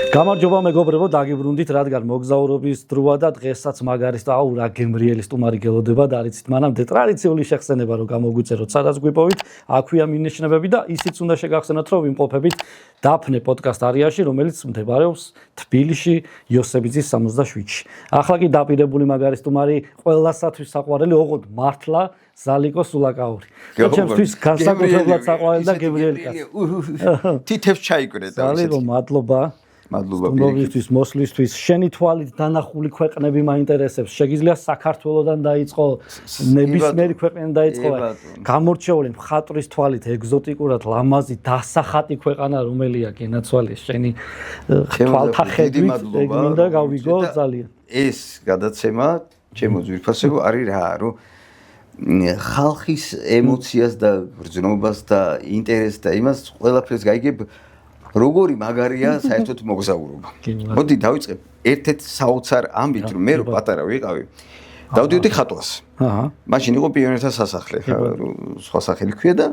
გამარჯობა მეგობრებო, დაგიბრუნდით, რადგან მოგზაურობის დროა და დღესაც მაგარის და აუ რა გემრიელი სტუმარი გელოდება და არიცით მანამდე ტრადიციული შეხსენება რომ გამოგვიწეროთ, სადაც გვიპოვით, აქვეა მინიშნებები და ისიც უნდა შეგახსენოთ, რომ ვიმყოფებით დაფნე პოდკასტ არეაში, რომელიც მდებარეობს თბილისში, იოსებიძის 67-ში. ახლა კი დაპირებული მაგარის სტუმარი ყველასათვის საყვარელი, ოღონდ მართლა ზალიკო სულაკაური. ჩემთვის განსაკუთრებულად საყვარელი და გემრიელი კაცი. თითებს ჩაიკვირეთ. ზალიკო, მადლობა. სტუმრობისთვის, მოსვლისთვის, შენი თვალით დანახული ქვეყნები მაინტერესებს. შეგიძლია საქართველოდან დაიწყო, ნებისმიერი ქვეყნიდან დაიწყო. გამორჩეული მხატვრის თვალით, ეგზოტიკურად, ლამაზი, დასახატი ქვეყანა რომელია გენაცვალე შენი თვალთა ხედვით, ეგ მინდა გავიგო ძალიან. ეს გადაცემა, ჩემო ძვირფასებო, არის რა, რომ ხალხის ემოციას და გრძნობას და ინტერესს და იმას ყველაფერს გაიგებ როგორი მაგარია საერთოდ მოგზაურობა. მოდი დავიწყებ ერთ-ერთ საოცარ ამბით, რომ მე რო პატარა ვიყავი, დავდიოდი ხატვას. მაშინ იყო პიონერთა სასახლე, სხვა სახელი ქვია და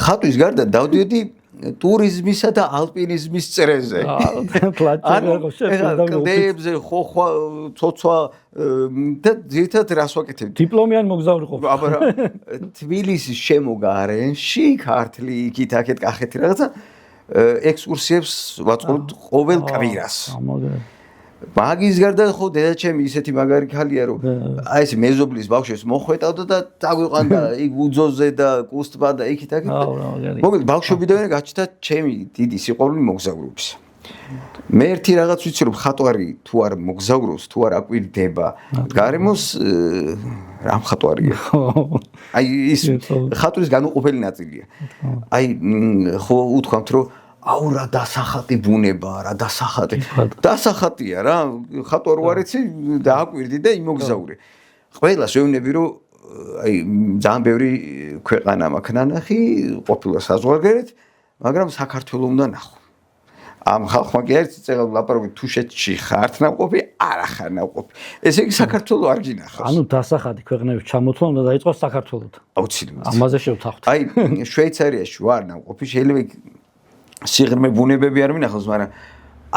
ხატვის გარდა დავდიოდი ტურიზმისა და ალპინიზმის წრეზე. კლდეებზე, ხოხვა, ცოცვა და ძირითადად რას ვაკეთებდი? დიპლომიანი მოგზაური ყოფილი. აბა თბილისის შემოგარენში, ქართლი, იქით აქეთ კახეთი რაღაცა ექსკურსიებს ვაწყობთ ყოველ კვირას. მაგის გარდა ხო დედაჩემი ისეთი მაგარი ქალია რომ აი ეს მეზობლის ბავშვებს მოხვეტავდა და დაგვიყვანდა იქ უძოზე და კუსტბა და იქით აქეთ. მოკლედ ბავშვობიდანვე გაჩნდა ჩემი დიდი სიყვარული მოგზაურობის. მე ერთი რაღაც ვიცი რომ ხატვარი თუ არ მოგზაურობს, თუ არ აკვირდება გარემოს რა მხატვარია. აი ის ხატვის განუყოფელი ნაწილია. აი ხო უთქვამთ რომ აუ რა დასახატი ბუნება, რა დასახატი. დასახატია რა, ხატვარ ვარიცი დააკვირდი და იმოგზაურე. ყველას ვეუბნები რომ აი ძალიან ბევრი ქვეყანა მაქვს ნანახი, ყოფილა საზღვარგარეთ, მაგრამ საქართველოს უნდა ნახო. ამ ხალხმა კი არის წეგალ ლაპარაკობთ თუშეთში ხართ ნავყოფი, არა ხარ ნავყოფი. ესე იგი საქართველოს არ გინახავს. ანუ დასახატი ქვეყნების ჩამოთვლა უნდა დაიწყოს საქართველოსთან. აუცილებლად. ამაზე შევთანხმდით. აი შვეიცარიაში ვარ ნავყოფი, შეიძლება სიღრმე ბუნებები არ მინახავს, მაგრამ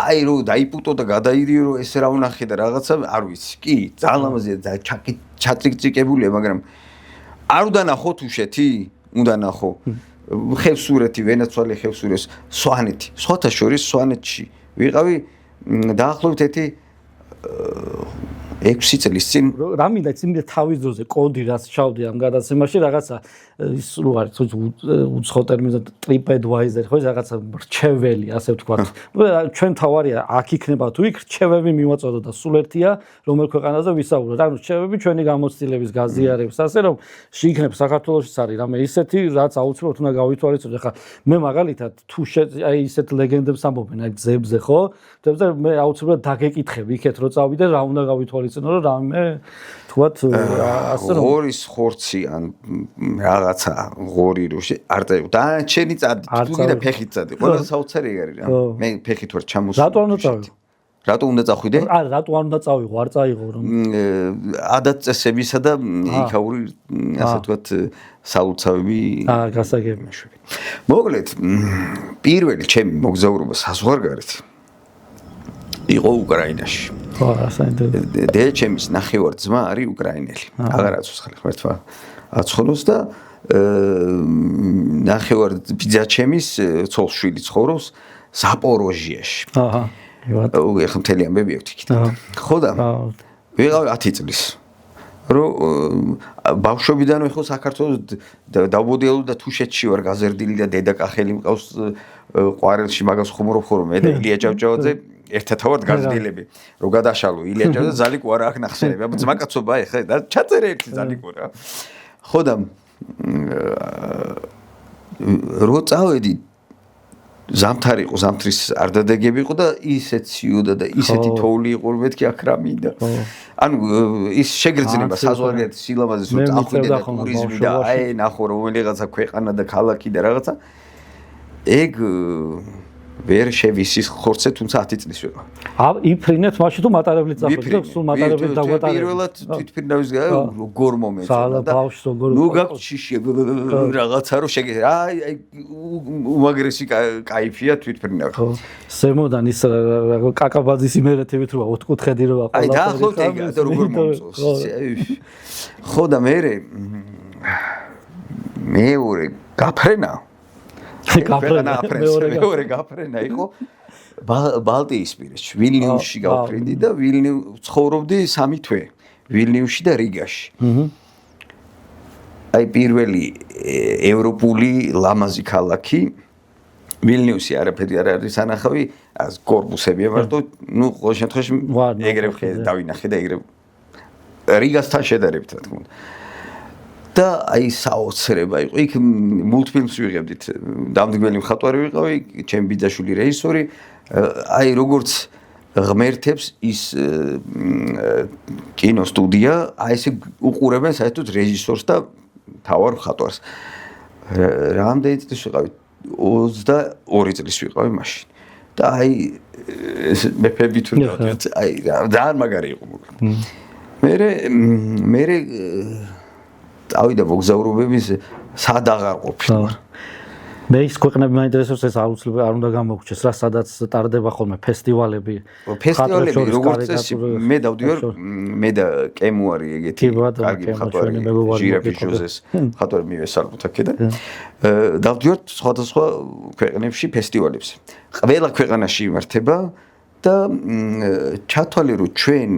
აი რომ დაიპუტო და გადაირიო რომ ეს რა ვნახე და რაღაცა არ ვიცი. კი, ძალიან ლამაზია და ჩატრიკწიკებულია, მაგრამ არ უნდა ნახო თუშეთი, უნდა ნახო. ხევსურეთი, ვენაცვალე ხევსურეს, სვანეთი. სხვათა შორის სვანეთში ვიყავი დაახლოებით 6 წლის წინ. რა მინდა წინ თავის დროზე კოდი რაც ჩავდი ამ გადაცემაში რაღაცა ის რო არის უცხო ტერმინზე TripAdvisor ხო რაღაცა რჩეველი ასე ვთქვათ. ჩვენ თავარია აქ იქნება თუ იქ რჩევები მივაწოდო და სულ ერთია რომელ ქვეყანაზე ვისაუბროთ. ანუ რჩევები ჩვენი გამოცდილების გაზიარებს ასე რომ შეიქნებ საქართველოშიც არის რამე ისეთი რაც აუცილებლად უნდა გავითვალისწინოთ. ახლა მე მაგალითად თუ აი ისეთ ლეგენდებს ამბობენ აი ძებზე ხო? ძებზე მე აუცილებლად დაგეკითხები იქეთ რო წავიდე რა უნდა გავითვალისწინო რომ რამე თქვათ ასე რომ ღორის ხორცი ან რაღაცა ღორი რო არ წაიღო და ჩენი წადი თუ კიდე ფეხით წადი ყველა საოცარი არის რა მე ფეხით ვარ ჩამოსული რატო არ უნდა წავიდე რატო უნდა წახვიდე არა რატო არ უნდა წავიღო არ წაიღო რომ ადათ-წესებისა და იქაური ასე ვთქვათ სალუცავები გასაგები მოკლედ პირველი ჩემი მოგზაურობა საზღვარგარეთ იყო უკრაინაში ხო საინტერესო დედაჩემის ნახევარ ძმა არის უკრაინელი აღარ აცოცხლე ხმერთვა აცხონოს და ნახევარ ბიძაჩემის ცოლ-შვილი ცხოვრობს ზაპოროჟიაში აჰა ეხლა მთელი ამბები აქვს იქით ხო და ვიყავი 10 წლის რომ ბავშვობიდანვე ხო საქართველოს დავბოდიალო და თუშეთში ვარ გაზერდილი და დედაკახელი მყავს ყვარელში მაგას ხუმრობ ხოლმე მე და ილია ჭავჭავაძე ერთად გაზრდილები რომ გადაშალო ილია ჭავჭავაძე ზალიკო არა აქ ნახსენები აბა ძმაკაცობა ეხლა და ჩაწერე ერთი ზალიკო რა ხო და რო წავედი ზამთარი იყო ზამთრის არ დადეგები იყო და ისეთ ციოდა და ისეთი თოვლი იყო რომ მეთქი აქ რა მინდა ანუ ის შეგრძნება საზღვარგარეთ სილამაზეს რომ წახვიდე და ტურიზმი და აი ნახო რომელიღაცა ქვეყანა და ქალაქი და რაღაცა ეგ ვერ შევისის ხორცე, თუმცა 10 წლის ვიყავ. იფრინეთ მაშინ თუ მატარებლით წახვიდით და სულ მატარებლით დაგვატარებთ. პირველად თვითფრინავის როგორ მომეწონა და ბავშვს როგორ ნუ გაქვს შიში რაღაცა რომ შეგე აი უმაგრესი кайფია თვითფრინავი. სემოდან ის კაკაბაძის იმერეთებით როა 4 კუთხედი როა აი დაახლოებით ეგ და როგორ მომწონს. ხო და მეორე გაფრენა მეორე გაფრენა იყო ბალტიისპირეთში ვილნიუსში გავფრინდი და ცხოვრობდი 3 თვე ვილნიუსში და რიგაში. აი პირველი ევროპული ლამაზი ქალაქი ვილნიუსი არაფერი არ არის ანახავი კორპუსებია მარტო ნუ ყოველ შემთხვევაში ეგრე დავინახე და ეგრე რიგასთან შედარებით რა თქმა უნდა. და აი საოცრება იყო. იქ მულტფილმს ვიღებდით. დამდგმელი მხატვარი ვიყავი, ჩემი ბიძაშვილი რეჟისორი. აი როგორც ღმერთებს ის კინოსტუდია, აი ესე უყურებენ საერთოდ რეჟისორს და თავარ მხატვარს. რამდენი წლის ვიყავი? 22 წლის ვიყავი მაშინ. და აი მეფები თუ აი ძალიან მაგარი იყო. მე ავიდა მოგზაურობების სად აღარ ყოფილი. მე ის ქვეყნები მაინტერესებს ეს აუცილებლად არ უნდა გამოგჩეს რა სადაც ტარდება ხოლმე ფესტივალები. ფესტივალები როგორც წესი მე დავდივარ მე და კემუარი ეგეთი კარგი მხატვარი ჟირაფი ჟოზეს მხატვარი მივესალმოთ აქედან. დავდივარ სხვადასხვა ქვეყნებში ფესტივალებზე. ყველა ქვეყანაში იმართება და ჩათვალე რომ ჩვენ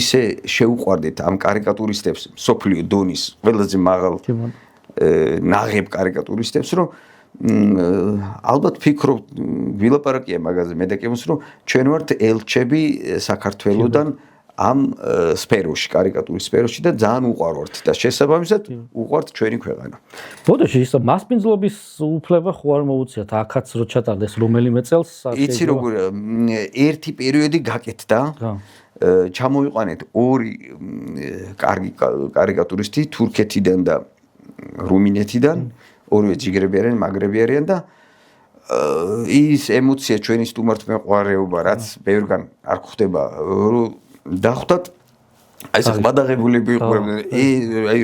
ისე შეუყვარდეთ ამ კარიკატურისტებს სოფლიო დონის ყველაზე მაღალ ნაღებ კარიკატურისტებს რომ ალბათ ფიქრობ ვილაპარაკია მაგაზე მე და კემოს რომ ჩვენ ვართ ელჩები საქართველოსდან ამ სფეროში კარიკატურის სფეროში და ძალიან უყვარვართ და შესაბამისად უყვართ ჩვენი ქვეყანა. ბოდოში ის მასპინძლობის უფლება ხო არ მოუციათ აქაც რო ჩატარდეს რომელიმე წელს იცი როგორ ერთი პერიოდი გაკეთდა ჩამოიყვანეთ 2 კარგი კარიკატურისტი თურქეთიდან და რუმინეთიდან ორივე ჯიგრები არიან მაგრები არიან და ის ემოცია ჩვენი სტუმართმეყვარეობა რაც ბევრგან არ გვხდება დახვდათ აი ეს გადაღებულები იყვნენ აი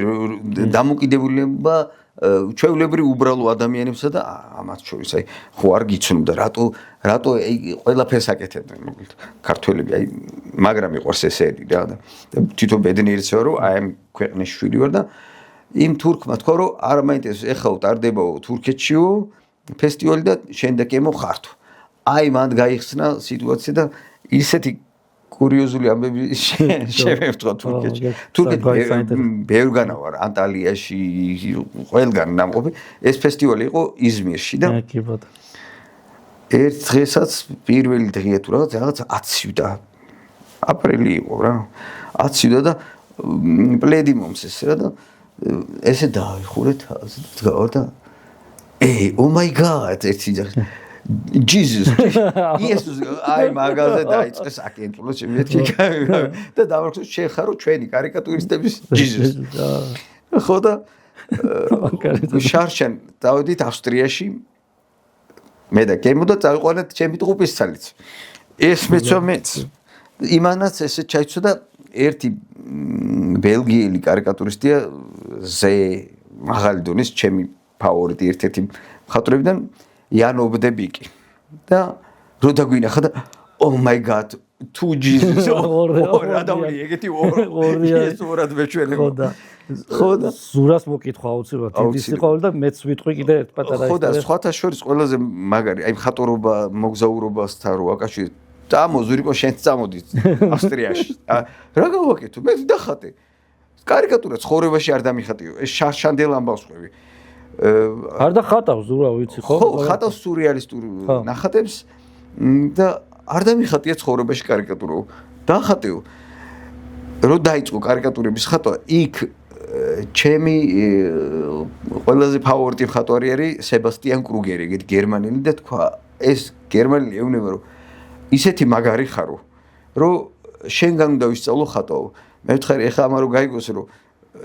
დამოკიდებულება ჩვეულებრივ უბრალო ადამიანებსა და ამათ შორის აი ხო არ გიცნობდა რატო აი ყველაფერს აკეთებდნენ მოკლედ ქართველები აი მაგრამ მიყვარს ესენი რა და თვითონ ბედნიერიც ვარ რომ აი ამ ქვეყნის შვილი ვარ და იმ თურქმა თქვა რომ არ მაინტერესებს ეხლა ტარდებაო თურქეთშიო ფესტივალი და შენ და კემო ხართო აი მანდ გაიხსნა სიტუაცია და ისეთი კურიოზული ამბები შევევთქვა თურქეთში. თურქეთში ბევრგანა ვარ ანტალიაში, ყველგან ნამყოფი. ეს ფესტივალი იყო იზმირში და ერთ დღესაც პირველი დღეა თუ რაღაც აცივდა. აპრილი იყო რა. აცივდა და პლედი მომსეს რა და ესე დავიხურე თავს დგავარ და oh my god ერთი ძახი Jesus იესოს აი მაგაზე დაიწყეს აკენტულოს შემეთქი და დავარქვა შეხარო ჩვენი კარიკატურისტების Jesus ხო და შარშან დავედით ავსტრიაში მე და კემო და წავიყვანეთ ჩემი ტყუპის ცალიც ეს მეცვა მეც იმანაც ესე ჩაიცვა და ერთი ბელგიელი კარიკატურისტია ზე მაღალი დონის ჩემი ფავორიტი ერთ-ერთი მხატვრებიდან Jan Obdebiki. და რო დაგვინახა და oh my god two Jesus ადამიანი ეგეთი ეს ორად მეჩვენება ხო და ზურას მოკითხვა აუცილებლად ის იყო და მეც ვიტყვი კიდე ერთ პატარა ხო და სხვათა შორის ყველაზე მაგარი აი მხატვრობა მოგზაურობასთან რო აკავშირეთ წამოზურიყო შენც წამოდით ავსტრიაში რა გავაკეთო მე დახატე კარიკატურა ცხოვრებაში არ დამიხატიო ეს შარშანდელ ამბავს ხვევი არ დახატავს ზურა ვიცი ხო ხო ხატავს სურეალისტურ ნახატებს და არ დამიხატია ცხოვრებაში კარიკატურა დახატეო რო დაიწყო კარიკატურების ხატვა იქ ჩემი ყველაზე ფავორიტი მხატვარი არის სებასტიან კრუგერი ეგეთი გერმანელი და თქვა ეს გერმანელი ეუბნება რომ ისეთი მაგარი ხარო რომ შენგან უნდა ვისწავლო ხატვაო მე ვთხარი ეხლა ამარო გაიგოს რომ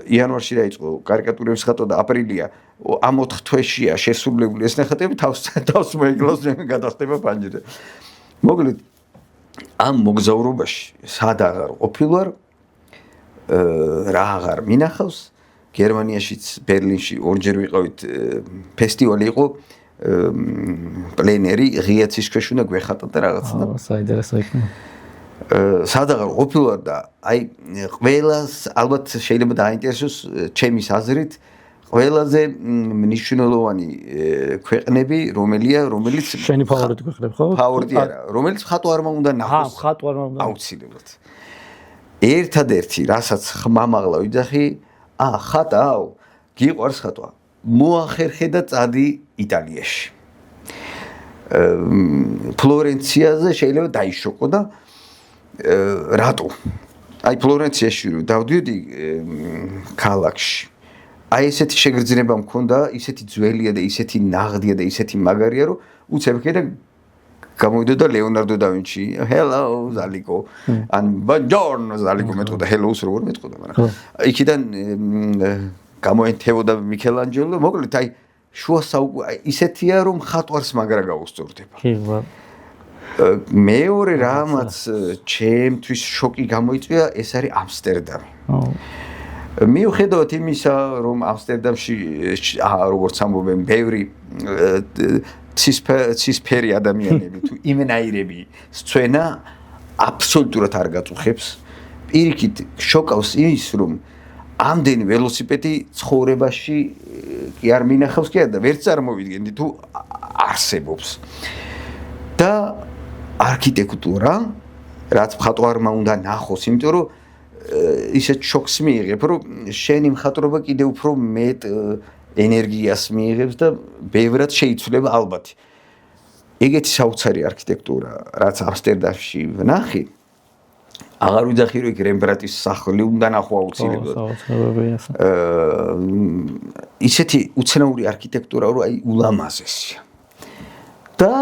იანვარში დაიწყო კარიკატურების ხატვა და აპრილია ამ 4 თვეშია შესრულებული ეს ნახატები თავს მოიკლავს გადახდება პანჯრაზე. მოკლედ ამ მოგზაურობაში სად აღარ ყოფილვარ რა აღარ მინახავს გერმანიაშიც ბერლინში ორჯერ ვიყავით ფესტივალი იყო პლენერი ღიაცის ქვეშ უნდა გვეხატა და რაღაცა და საინტერესო იქნება სად აღარ ყოფილვარ და აი ყველას ალბათ შეიძლება დაინტერესოს ჩემის აზრით ყველაზე მნიშვნელოვანი ქვეყნები რომელიც შენი ფავორიტი ქვეყნები ხო? ფავორიტი არა რომელიც ხატვარმა უნდა ნახოს ხატვარმა უნდა აუცილებლად ერთადერთი რასაც ხმამაღლა ვიძახი ხატავ გიყვარს ხატვა მოახერხე და წადი იტალიაში ფლორენციაზე შეიძლება დაიშოკო და რატო აი ფლორენციაში რომ დავდიოდი ქალაქში აი ესეთი შეგრძნება მქონდა ისეთი ძველია და ისეთი ნაღდია და ისეთი მაგარია რომ უცებ კიდე გამოვიდოდა ლეონარდო და ვინჩი hello ზალიკო ან buongiorno ზალიკო მეტყოდა hello-ს როგორ მეტყოდა მაგრამ იქიდან გამოენთებოდა მიქელანჯელო მოკლედ აი შუა საუკუნე ისეთია რომ ხატვარს მაგრა გაუსწორდება კი ვა მეორე რამაც ჩემთვის შოკი გამოიწვია ეს არის ამსტერდამი მიუხედავად იმისა რომ ამსტერდამში როგორც ამბობენ ბევრი ცისფერი ადამიანები თუ იმენაირები სცენა აბსოლუტურად არ გაწუხებს პირიქით შოკავს ის რომ ამდენი ველოსიპედი ცხოვრებაში კი არ მინახავს კი არა და ვერ წარმოვიდგენდი თუ არსებობს და არქიტექტურა რაც მხატვარმა უნდა ნახოს იმიტომ რომ ისეთ შოკს მიიღებ რომ შენი მხატვრობა კიდევ უფრო მეტ ენერგიას მიიღებს და ბევრად შეიცვლება ალბათ ეგეთი საოცარი არქიტექტურა რაც ამსტერდამში ვნახე აღარ ვიძახი რომ იქ რემბრანდტის სახლი უნდა ნახო აუცილებლად ისეთი უცნაური არქიტექტურა რომ აი ულამაზესია და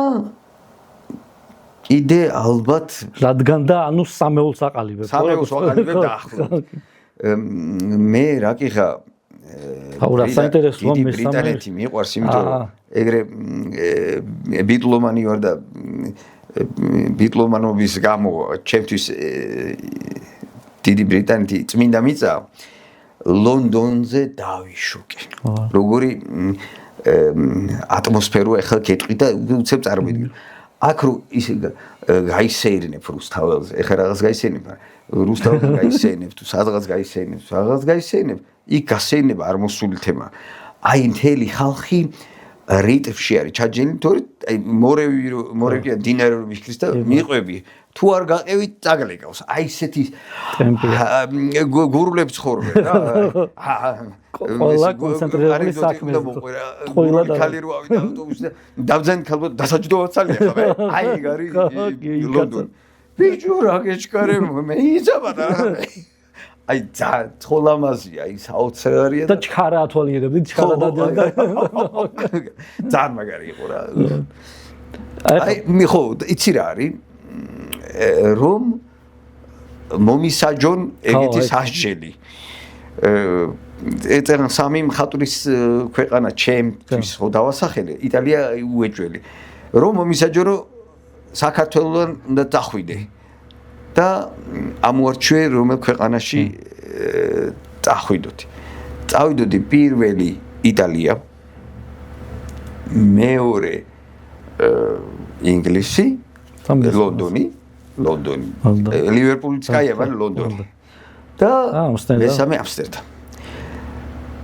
იდე ალბათ რადგან და ანუ სამეულს აყალიბებ დაახლოებით მე რა კიხა აურა საინტერესოა მე ბრიტანეთი მიყვარს იმიტომ რომ ეგრე ბიტლომანი ვარ და ბიტლომანობის გამო ჩემთვის დიდი ბრიტანეთი წმინდა მიწა ლონდონზე დავიშოკე როგორი ატმოსფერო ახლა გეტყვი და უცებ წარმოვიდგინე აქ რო ისე გაისეირნებ რუსთაველზე ახლა რაღაც გაისეირნებ რუსთაველზე გაისეირნებ თუ სადღაც გაისეირნებ იქ გასეირნება არ მოსული თემა აი მთელი ხალხი რიტმში არის ჩაჯენი თორე აი მორევი დინარი რომ იქრის და მიყვები თუ არ გაყევი წაგლეკავს აი ესეთი გურულებს ხორბე რა ყველა კონცენტრირებული საქმე ყველა ხალი რო ავიდა ავტობუსზე დავძენ ქალბო დასაჯდოა ძალიან ხა აი ეგ არის ლონდონი ბიჭო რა გეჩქარე მე იცაბა და აი ცოლამაზია ის საოცარია და ჩქარა ათვალიერებდი ჩქარა დადიოდა ძალიან მაგარი იყო რა აი მიხო იცი რა არის რომ მომისაჯონ ეგეთი სასჯელი ეწერან სამი მხატვრის ქვეყანა ჩემთვის ხო დავასახელე იტალია უეჭველი რომ მომისაჯო რომ საქართველოსთან უნდა წახვიდე და ამოარჩიე რომელ ქვეყანაში წახვიდოდი. წავიდოდი პირველი იტალია, მეორე ინგლისი, ლონდონი, ლივერპულიც კაია, მაგრამ ლონდონი. და მესამე ამსტერდამი.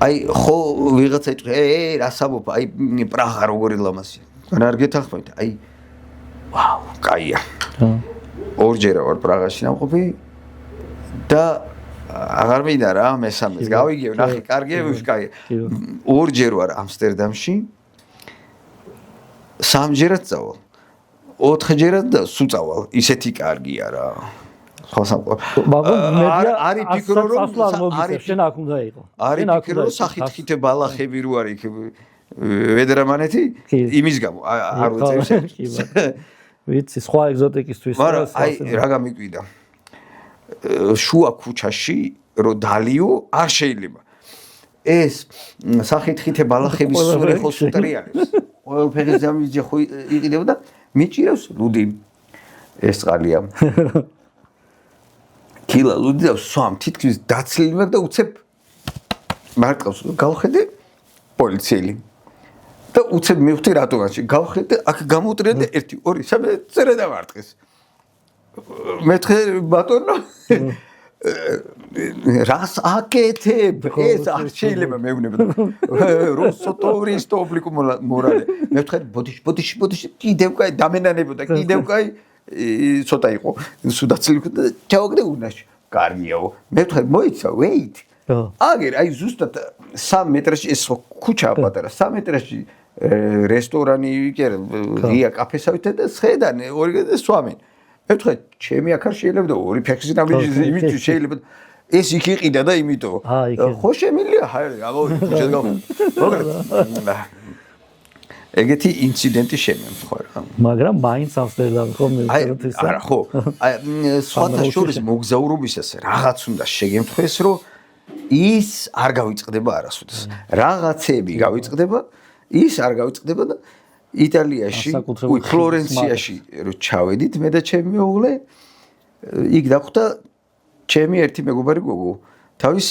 აი ხო ვიღაცა იტყვი, რა საბოფ, აი პრაღა როგორი ლამაზია. არ გეთახმებით, აი ვაუ, კაია. ორჯერ ვარ პრაღაში ნამყოფი და აღარ მინდა რა მესამეს გავიგებ ნახე კარგია ვიფკაი ორჯერ ვარ ამსტერდამში სამჯერად წავალ ოთხჯერად და სულ წავალ ისეთი კარგია რა არის ფიქრო რომ არის შენ აქ უნდა იყო არის ფიქრო რომ სახით-ხით ბალახები რო არის იქ ვედრამანეთი იმის გამო არ უწევს ვიცი სხვა ეგზოტიკისთვის მაგრამ აი რა გამიკვიდა შუა ქუჩაში რომ დალიო არ შეიძლება ეს სახითხითე ბალახების სული ხო სუტრიანებს ყველაფერი ზამიჯი ხო იყიდებდა მიჭირავს ლუდი ეს წყალია კილა ლუდი და სვამ თითქმის დაცლილი მაგ და უცებ მარტყავს გავხედე პოლიციელი და უცებ მივხვდი რატომაში გავხედე აქ გამოვტრია და 1 2 3 წერა და მარტყეს მეთქე ბატონო რას აკეთებ ეს არ შეიძლება მეუბნება რუსოთორის პუბლიკუ მორალე მეთქე ბოდიში კიდევ კაი დამენანებოდა კიდევ კაი ცოტა იყო სუდაცილი და ჩავაგდე უნაში კარგიაო მეთქე მოიცა wait აგერ აი ზუსტად 3 მეტრში ეს ქუჩაა პატარა 3 მეტრში რესტორანი კი არა ღია კაფესავით და სხედან ორი და სვამენ მეთქე ჩემი აქ არ შეიძლება და ორი ფექსი დამიჯი იმით შეიძლება ეს იქ იყიდა და იმითო ხო შემილია გამოვიდა ხუჩად გამოვიდა ეგეთი ინციდენტი შემემხო რა მაგრამ მაინც ამსტერდამი ხო მეუღლეს არა ხო აი სხვათა შორის მოგზაურობისას რაღაც უნდა შეგემთხვეს რომ ის არ გავიწყდება არასოდეს რაღაცები გავიწყდება ის არ გავიწყდება და იტალიაში ფლორენციაში რო ჩავედით მე და ჩემი მეუღლე იქ დახვდა ჩემი ერთი მეგობარი გოგო თავის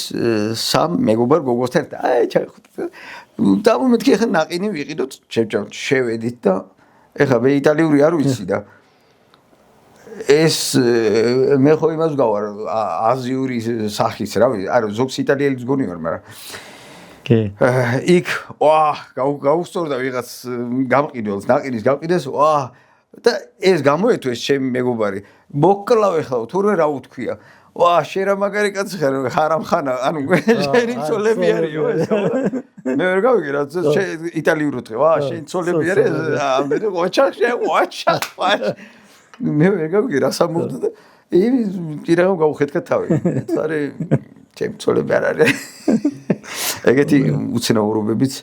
3 მეგობარ გოგოსთან აი ჩახვდა და მომეთქი ახლა ნაყინი ვიყიდოთ ჩემ შევედით და ეხლა მე იტალიური არ ვიცი და ეს მე ხო იმას გავარ აზიური სახის რა ვიცი არა ზოგს იტალიელის გონი ვარ მაგრამ კი იქ გავუსწორდა ვიღაც გამყიდველს ნაყინის გამყიდეს და ეს გამოეთვეს ჩემი მეგობარი მოკლავ ეხლა თურმე რა უთქვია შენ რა მაგარი კაცი ხარ ამხანა ანუ შენი ცოლები არისო ეს მე ვერ გავიგე რა იტალიურად შენ ცოლები არის ამდენი ოჩა მე ვერ გავიგე რა სამოვდა და პირაღამ გავუხედა თავი არე ჩემი ცოლები არ არის ეგეთი უცნაურობებიც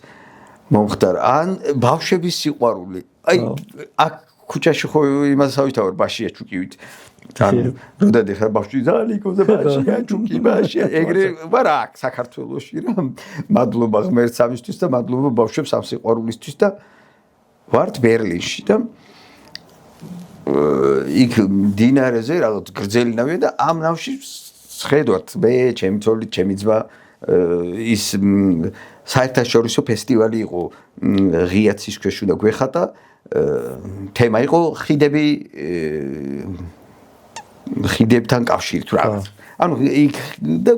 მომხდარა ან ბავშვების სიყვარული აი აქ ქუჩაში ხო იმას ავითავარ ბაშია ჩუკივით ან როდედი ხარ ბავშვი ზალიკო და ბაშია ჩუკი ბაშია ეგრე ვარა აქ საქართველოში რა მადლობა ღმერთს ამისთვის და მადლობა ბავშვებს ამ სიყვარულისთვის და ვართ ბერლინში და იქ დინარეზე რაღაც გრძელი ნავია და ამ ნავში შედვართ მე ჩემი ცოლი ჩემი ძმა ის საერთაშორისო ფესტივალი იყო ღია ცისქვეშ უნდა გვეხატა თემა იყო ხიდებთან კავშირით რაღაც ანუ იქ და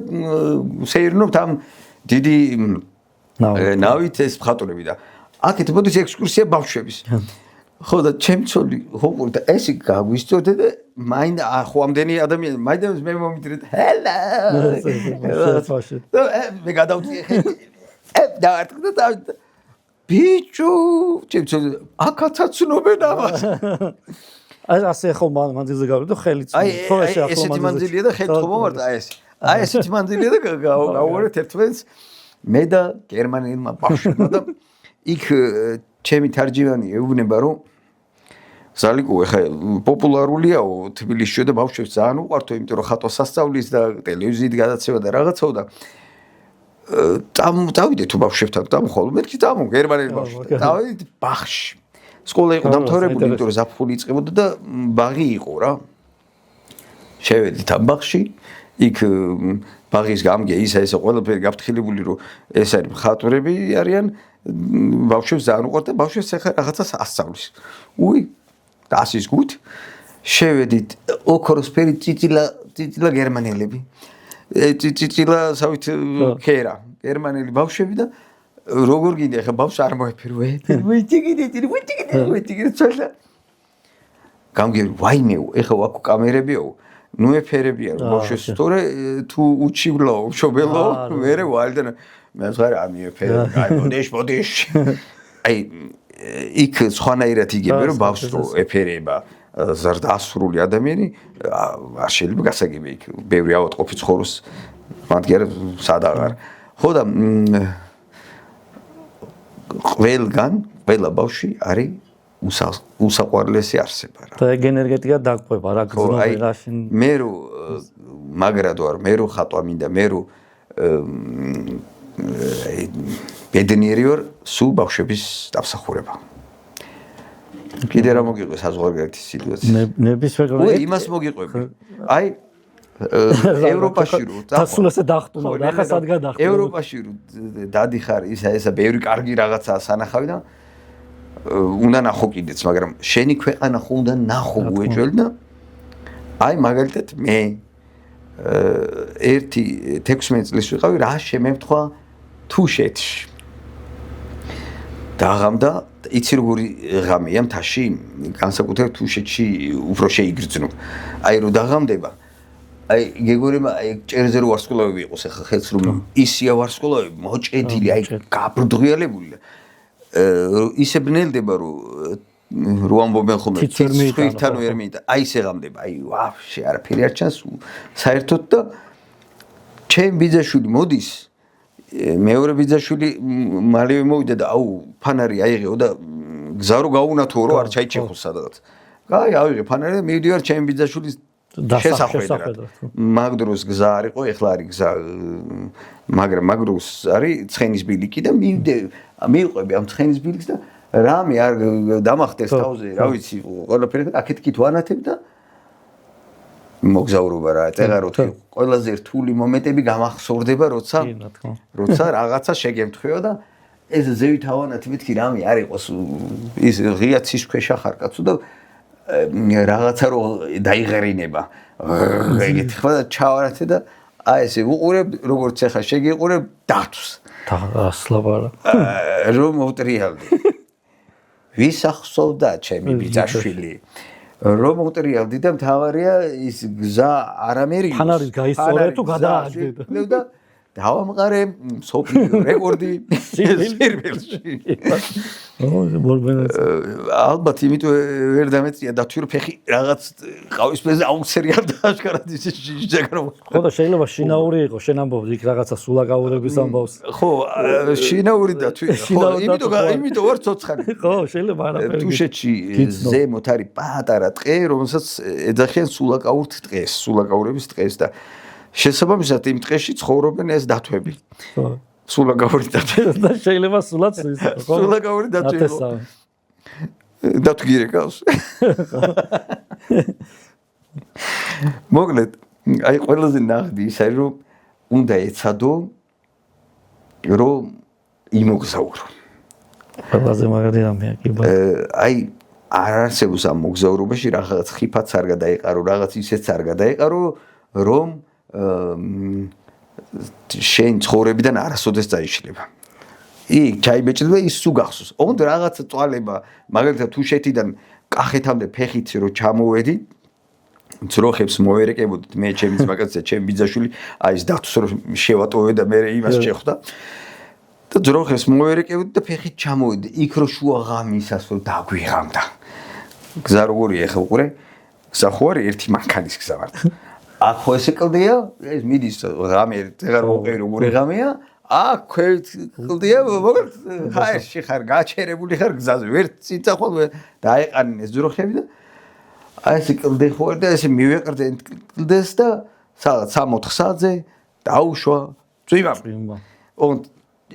შეერნობთ ამ დიდი ნავით ეს მხატვრები და აქეთ მოდის ექსკურსია ბავშვების ხო და ჩემი ცოლი ხო და ეს გაგვისწორდა და მაინ ხო ამდენი ადამიანი მაინც მე მომიდრეთ ჰელა მე გადავწი და არტყდა ბიჭო ჩემი ცოლი აქაცაც ცნობენ ამას ასე ხო მანძილზე გავიდო ხელიც ხო ესეთი მანძილია და ხელით ხო მომართა აი ესეთი მანძილია და გავუარეთ ერთმანეთს მე და გერმანელმა ბავშვებმა და იქ ჩემი თარჯიმანი ეუბნება რომ ზალიკო ეხა პოპულარულია თბილისში და ბავშვებს ძალიან უყვართო იმიტომ რომ ხატვა სასწავლის და ტელევიზიით გადაცემა და რაღაცაო და დავიდეთ თუ ბავშვებთან დამხოლ მეთქი დამო გერმანელი ბავშვი დავიდეთ ბაღში სკოლა იყო დამთავრებული იმიტომ რომ ზაფხული იწყებოდა და ბაღი იყო რა შევედით ამ ბაღში იქ ბაღის გამგე ისა ყველაფერი გაფრთხილებული რომ ეს არის მხატვრები არიან ბავშვებს ძალიან უყვართ და ბავშვებს ეხა რაღაცას ასწავლის დასის გუთ შევედით ოქროსფერი წიწილა გერმანელები წიწილა სავით ქერა გერმანელი ბავშვები და როგორ გინდა ეხა ბავშვს არ მოეფერო ვიტიგიდე ცოტა გამგები ვაიმეო ეხა აქ კამერებიო ნუ ეფერებია ბავშვს თორე თუ უჩივლაო მშობელო მერე ვალდან მე ზღარ ამიეფერე აი ბოდიშ აი იქ სხვანაირად იგებე რომ ბავშვს რო ეფერება ზრდასრული ადამიანი არ შეიძლება გასაგები იქ ბევრი ავადმყოფი ცხოვრობს მათგერ სადაღარ ხო და ყველა ბავშვი არის უსაყვარლესი არსება რა და ენერგეტიკა დაგყვება რა გზნობელაში მე რო მაგრად ვარ, მე რო ხატვა მინდა, მე რო ბედნიერი ვარ, სულ ბავშვების დამსახურება. კიდე რა მოგიყვე საზღვარგარეთის სიტუაცია. ნებისმიერ იმას მოგიყვები. აი ევროპაში რო დასულ ესე დახტუნა, ახლა სად გადახტუნა. ევროპაში რო დადიხარ ისა ბევრი კარგი რაღაცაა სანახავი და უნდა ნახო კიდეც, მაგრამ შენი ქვეყანა ხო უნდა ნახო უეჭველ და აი მაგალითად მე 16 წლის ვიყავი, რა შემემთხვა თუშეთში. დაღამდა, იცი როგორი ღამეა მთაში, განსაკუთრებით თუშეთში უფრო შეიგრძნო. აი რო დაღამდება, აი გეგორება აი ჭერზე რო ვარსკვლავები იყოს ახლა ხელს რომ ისია ვარსკვლავები მოჭედილი, აი გაბრდღიალებული. ისე ბნელდება რომ ამბობენ ხოლმე თვითონ ვერ მიიტა აი ისე ღამდება აი ვაფშე არაფერი არ ჩანს საერთოდ და ჩემ ბიძაშვილი მოდის მეორე ბიძაშვილი მალევე მოვიდა და აუ ფანარი აიღეო და გზა რო გაუნათო რომ არ ჩაიჭეხო სადღაც აი ავიღე ფანარი და მივდივარ ჩემ ბიძაშვილის შესახვედრად მაგ დროს გზა არ იყო ეხლა არის გზა მაგრამ მაგ დროს არის ცხენის ბილიკი და მივყვები ამ ცხენის ბილიკს და რამე არ დამახტეს თავზე რა ვიცი ყველაფერი აქეთკით ვანათებ და მოგზაურობა რა წეღაროთ ყველაზე რთული მომენტები გამახსოვრდება როცა რაღაცა შეგემთხვევა და ეს ზევით ავანათი მეთქი რამე არ იყოს ის ღია ცის ქვეშა ხარ კაცო და რაღაცა რო დაიღერინება ეგეთი ხმა და ჩავარათე და აი ესე უყურებ როგორც ახლა შეგიყურებ დათვს ასლაბარა რომ მოვტრიალდი ვის ახსოვდა ჩემი ბიძაშვილი რომ მოვტრიალდი და მთავარია ის გზა არამერია ფანარის გაისწორე თუ გადააგდე და დავამყარე მსოფლიო რეკორდი სერვერში ალბათ იმიტომ ვერ დამეწია და თვითონ ფეხი რაღაც ყავისფერზე აუცერია და აშკარად ისე შეგრო ხო და შეიძლება შინაური იყო შენ ამბობ იქ რაღაცა სულაკაურების ამბავს ხო შინაური და თვითონ ხო იმიტომ ვარ ცოცხალი ხო შეიძლება არაფერი თუშეთში ზემოთ არის პატარა ტყე რომელსაც ეძახიან სულაკაურთ ტყეს სულაკაურების ტყეს და შესაბამისად იმ ტყეში ცხოვრობენ ეს დათვები. ხო. სულაკაური დათვები და შეიძლება სულაც ის ხო. სულაკაური დათვები. დათვი რეკავს. მოგლეთ, აი ყველაზე ნახდი ის არის რომ უნდა ეცადო რომ იმოგზაურო. ყველაზე მაგარი რამეა კი ბა. აი არ არსებობს ამ მოგზაურობაში რაღაც ხიფაც არ გადაეყარო, რაღაც ისეც არ გადაეყარო, რომ შენ ცხოვრებიდან არასოდეს დაიშლება. იქ ჩაიბეჭდება ის სულ გახსოვს. ოღონდ რაღაც წვალება, მაგალითად თუშეთიდან კახეთამდე ფეხით რო ჩამოვედი, ძროხებს მოერეკებოდით მე ჩემი მაგალითად ჩემი ბიძაშვილი, აი ეს დათვს რო შევატოვე და მე იმას შეხვდა. და ძროხებს მოერეკებოდი და ფეხით ჩამოვედი. იქ რო შუა ღამისას რო დაგვიღამდა. გზა როგორია ახლა უყურე? გზა ხო არის ერთი მანქანის გზა ვარ. აქ ხო ესე კლდია, ეს მიდის ღამე, ეგარ მოყევი როგორი ღამეა, აქ კლდია, ხაერში ხარ, გაჩერებული ხარ გზაზე, ვერ წიწახვალ დაეყანინეს ძროხები და აი ესე კლდე ხო და ესე მივეყრდე კლდეს და სადაც 3-4 საათზე დაუშვა წვიმა. ოღონდ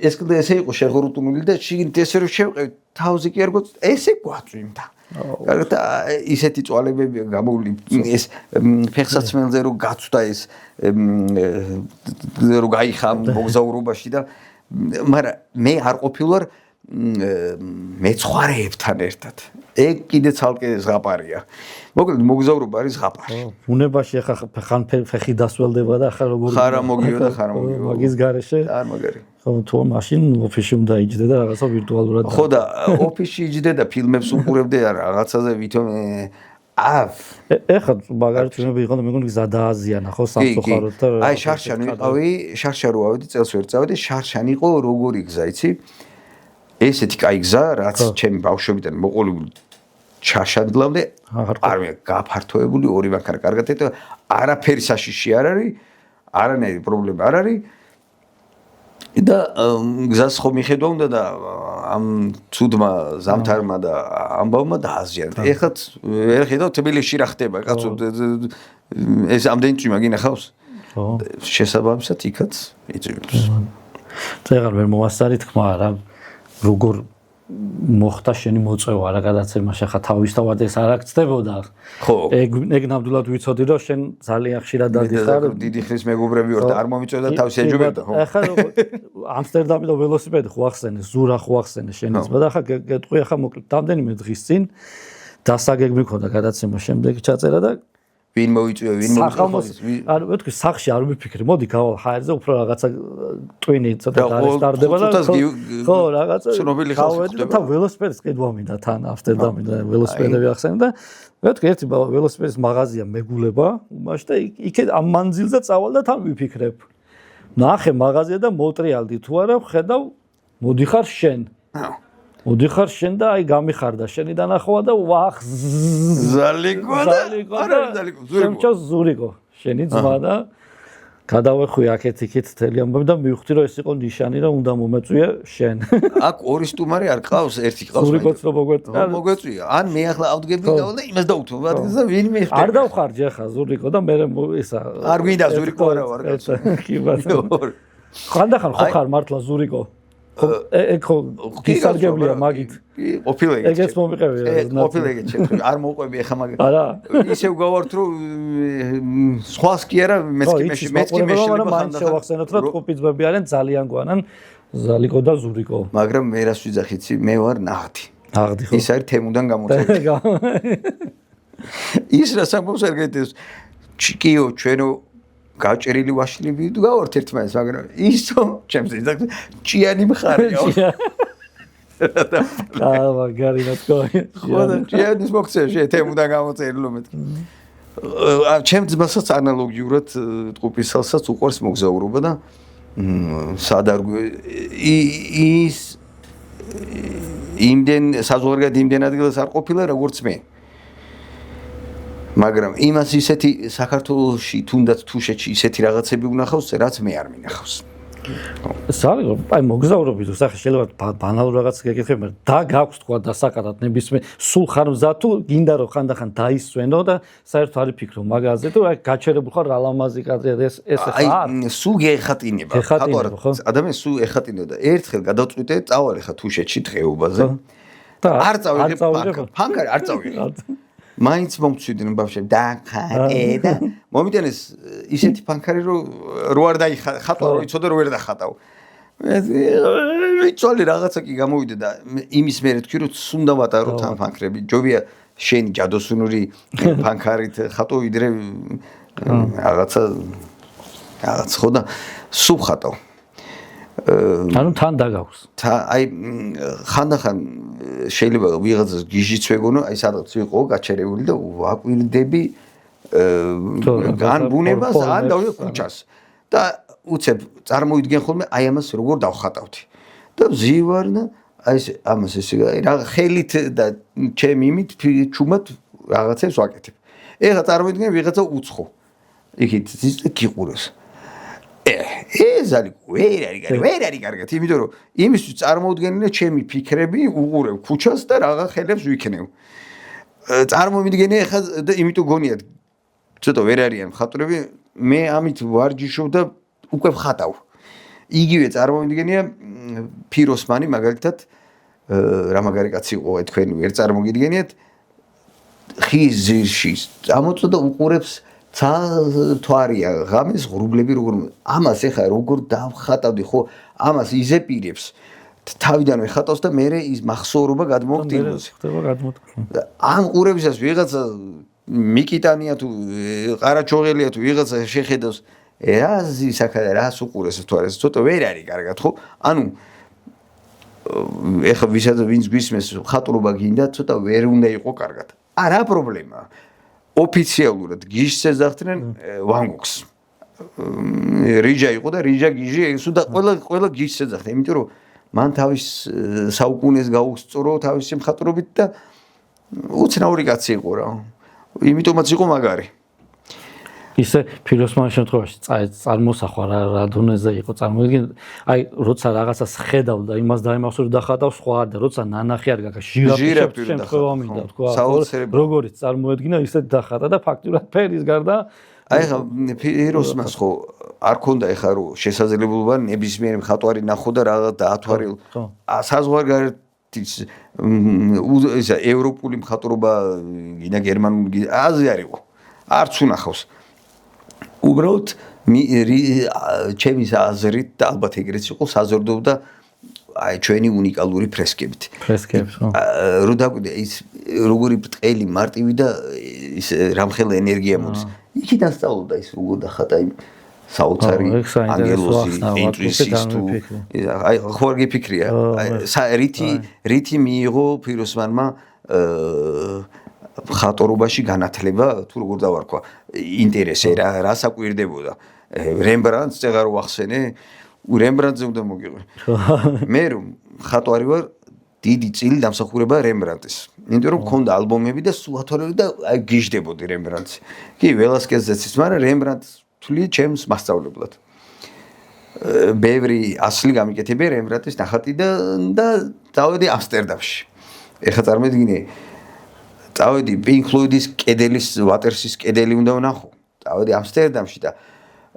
ეს კლდე ესე იყო შეღრუტული და შიგნით ესე რომ შევყევი, თავზე კი არ გოც ესე გვაწვიმდა. და ისეთი წვალებებია გამოვლი ეს ფეხსაცმელზე რომ გაცვდა ეს რომ გაიხამ მოგზაურობაში და მაგრამ მე არ ყოფილვარ მეცხვარეებთან ერთად ეგ კიდე ცალკე ზღაპარია მოკლედ მოგზაურობა არის ზღაპარი ბუნებაში ახლა ხან ფეხი დასველდება და ახლა როგორ ხარა მოგიო და ხარა მოგიო მაგის გარეშე არ მაგარი ხო თუ მაშინ ოფისში უნდა იჯდე და რაღაცა ვირტუალურად ხო და ოფისში იჯდე და ფილმებს უყურებდე რაღაცაზე ვითომ ეხლა მაგარი ფილმები იყო და მეგონი გზა დააზიანა ხო სამწუხაროდ და აი შარშან ვიყავი შარშან რო ავედი წელს ვერ წავედი შარშან იყო როგორი გზა იცი ესეთი კაი გზა რაც ჩემი ბავშვობიდან მოყოლებული ჩაშადლამდე არ გაფართოებული ორი მანქანა კარგად ეტევა არაფერი საშიში არ არის არანაირი პრობლემა არ არის და გზას ხო მიხედვა უნდა და ამ ცუდმა ზამთარმა და ამბავმა დააზიანა ეხლა ვერ ხედავ თბილისში რა ხდება კაცო ეს ამდენი წვიმა გინახავს შესაბამისად იქაც იწვევს. წეგარ ვერ მოასწარი თქმა რა როგორ მოხდა შენი მოწვევა რა გადაცემაში ხა თავისთავად ეს არ აქცდებოდა ხო ეგ ნამდვილად ვიცოდი რომ შენ ძალიან ხშირად დადიხარ დიდი ხნის მეგობრები ვარ და არ მომიწევდა თავს ეჯობებდა ხო ახლა ამსტერდამი და ველოსიპედი ხო ახსენე ზურა ხო ახსენე შენ იცოდა და ხა გეტყვი ახლა მოკლედ რამდენიმე დღის წინ დასაგეგმი მქონდა გადაცემა შემდეგი ჩაწერა და ვინ მოიწვია ვინ მოიწვია არ ვეთქვი სახში არ ვიფიქრი მოდი გავალ ჰაერზე უფრო რაღაცა ტვინი ცოტა დარესტარდება და ხო რაღაცა ცნობილი ხალხი ხდება და ველოსიპედის ყიდვა მინდა თან ამსტერდამი და ველოსიპედები ახსენე და ვეთქვი ერთი ველოსიპედის მაღაზია მეგულება უმაში და იქეთ ამ მანძილზე წავალ და თან ვიფიქრებ ნახე მაღაზია და მოტრიალდი თუ არა ხედავ მოდიხარ შენ მოდიხარ შენ და აი გამიხარდა შენი დანახვა და ვახ ზალიკო არა ზურიკო ზურიკო შენი ძმა და გადავეხვი აქეთ იქით მთელი ამბავი და მივხვდი რომ ეს იყო ნიშანი რომ უნდა მომეწვია შენ აქ ორი სტუმარი არ ყავს ერთი ყავს ზურიკოც რომ მოგვეწვია ან მე ახლა ავდგები და იმას დავუთმობ და ვინ მიხდება არ დავხარჯი ახლა ზურიკო და მე ისა არ გვინდა ზურიკო არა ვარ კაცო კი ბატონო ხანდახან ხო ხარ მართლა ზურიკო ეკო გისარგებლია მაგით ყოფილა ეგეც მომიყევია ყოფილა ეგეც შეთქვი არ მოყვები ახლა მაგ არა ისევ გავართ რომ სხვას კი არა მეც კი მეშლება ხანდახან შევახსენოთ რომ ტყუპიძმები არიან ძალიან გვანან ზალიკო და ზურიკო მაგრამ მე რას ვიძახიცი მე ვარ ნაღდი ნაღდი ხო ის არის თემუდან გამოწვეული ის რას ამბობს არ გეტყვი ჩიკიო ჩვენო გაჭერილი ვაშლები გავართ ერთმანეთს მაგრამ ისო ჩემს იძახი ჭიანი მხარეო მაგარი ნათქვამი ხო და ჭიანის მოქცევა თემუდან გამოწერილო მეთქი ჩემ ძმასაც ანალოგიურად ტყუპისალსაც უყვარს მოგზაურობა და სადარგვე ის იმდენ საზღვარგარეთ იმდენ ადგილას არ ყოფილა როგორც მე მაგრამ იმას ისეთი საქართველოში თუნდაც თუშეთში ისეთი რაღაცები უნახავს რაც მე არ მინახავს სალიკო აი მოგზაურობი თუ სახე შეიძლება ბანალურ რაღაცას გეკითხები მაგრამ და გაქვს თქვა დასაკარად ნებისმიერ სულ ხარ მზად თუ გინდა რომ ხანდახან დაისვენო და საერთოდ არ იფიქრო მაგაზე თუ აი გაჩერებულ ხარ რა ლამაზი კადრია ეს აი სულ გეხატინება ადამიანს სულ ეხატინება და ერთხელ გადავწყვიტე წავალ ხა თუშეთში დღეობაზე და არ წავიღე ფანქარი არ წავიღე მაინც მომწვიდნენ ბავშვები და ხატე და მომიტანეს ისეთი ფანქარი რომ რო არ დაიხატო რო იცოდე რო ვერ დახატავ ვიცოლი რაღაცა კი გამოვიდა და იმის მერე თქვი რომ სუნდა ვატარო თან ფანქრები ჯობია შენი ჯადოსუნური ფანქარით ხატო ვიდრე რაღაცა ხო და სულ ხატო ანუ თან დაგავს აი ხანდახან შეიძლება ვიღაცას გიჟიც ვეგონო აი სადაც ვიყო გაჩერებული და ვაკვირდები ან ბუნებას ან დავიდე ქუჩას და უცებ წარმოვიდგენ ხოლმე აი ამას როგორ დავხატავდი და ვზივარ და აი ეს ამას ესე რა ხელით და ჩემ იმით ჩუმად რაღაცებს ვაკეთებ ეხლა წარმოვიდგენ ვიღაცა უცხო იქით გიყუროს ეს არის ვერ არის კარგად იმიტომ რომ იმისთვის წარმოუდგენია ჩემი ფიქრები უყურებ ქუჩას და რაღა ხელებს ვიქნევ წარმოვიდგენია ხა და იმიტომ გონია ცოტა ვერ არიან მხატვრები მე ამით ვარჯიშობ და უკვე ვხატავ იგივე წარმოვიდგენია ფიროსმანი მაგალითად რა მაგარი კაცი იყო თქვენ ვერ წარმოგიდგენიათ ხის ზირში ამოწოდა უყურებს თვარია ღამეს ღრუბლები როგორ ამას ეხა როგორ დავხატავდი ხო ამას იზეპირებს თავიდანვე ხატავს და მე ის მახსოვრობა გადმოგტილოს ხდება გადმოთქვა ამ ყურებისას ვიღაცა მიკიტანია თუ ყარაჩოღელია თუ ვიღაცა შეხედავს რას ისაკა რას უყურეს თუ არა ცოტა ვერ არის კარგად ხო ანუ ეხა ვისაც ვინც გვისმეს ხატურობა გინდა ცოტა ვერ უნდა იყო კარგად არა პრობლემაა ოფიციალურად გიჟს ეძახდნენ ვან გოგს რიჯა იყო და რიჯა გიჟი ესუ და ყველა გიჟს ეძახდა იმიტომ რომ მან თავის საუკუნეს გაუსწრო თავისი მხატვრობით და უცნაური კაცი იყო რა იმიტომაც იყო მაგარი ისე ფიროსმანის შემთხვევაში წარმოსახვა რა დონეზე იყო წარმოგიდგენ აი როცა რაღაცას ხედავ და იმას დაემახსოვრ და ხატავ სხვა არ და როცა ნანახი არ გაკა ჟირაფის შემთხვევა მინდა თქვა როგორიც წარმოედგინა ისეთ დახატა და ფაქტურად ფერის გარდა აი ხა ფიროსმას ხო არ ქონდა ეხა რომ შესაძლებლობა ნებისმიერი მხატვარი ნახო და რაღაც დაათვალილ საზღვარგარეთის ისა ევროპული მხატვრობა გინდა გერმანული აზრი არისო არც უნახავს უბრალოდ ჩემი აზრით და ალბათ ეგრეც იყო საზრდოობდა აი ჩვენი უნიკალური ფრესკებით ხო რო დაგვიდე ის როგორი ბრტყელი მარტივი და ის რამხელა ენერგია მოდის იქიდან სწავლობდა ის როგორ დახატა იმ საოცარი ანგელოზი ინტუიციის თუ აი ხო არ გიფიქრია რითი მიიღო ფიროსმანმა მხატვრობაში განათლება თუ როგორ დავარქვა ინტერესი რა საკვირდებოდა რემბრანდტს წეღარ ვახსენე რემბრანდტზე უნდა მოგიყვე მე რომ მხატვარი ვარ დიდი წილი დამსახურება რემბრანდტის იმიტომ რომ მქონდა ალბომები და სულათვალები და აი გიждდებოდი რემბრანდტს კი ველასკეზზეც ის მაგრამ რემბრანდტს თვლი ჩემს მასწავლებლად ბევრი ასლი გამიკეთებია რემბრანდტის ნახატი და წავედი ამსტერდამში ეხლა წარმოიდგინე წავედი პინკ ფლოიდის კედელის ვატერსის კედელი უნდა ვნახო წავედი ამსტერდამში და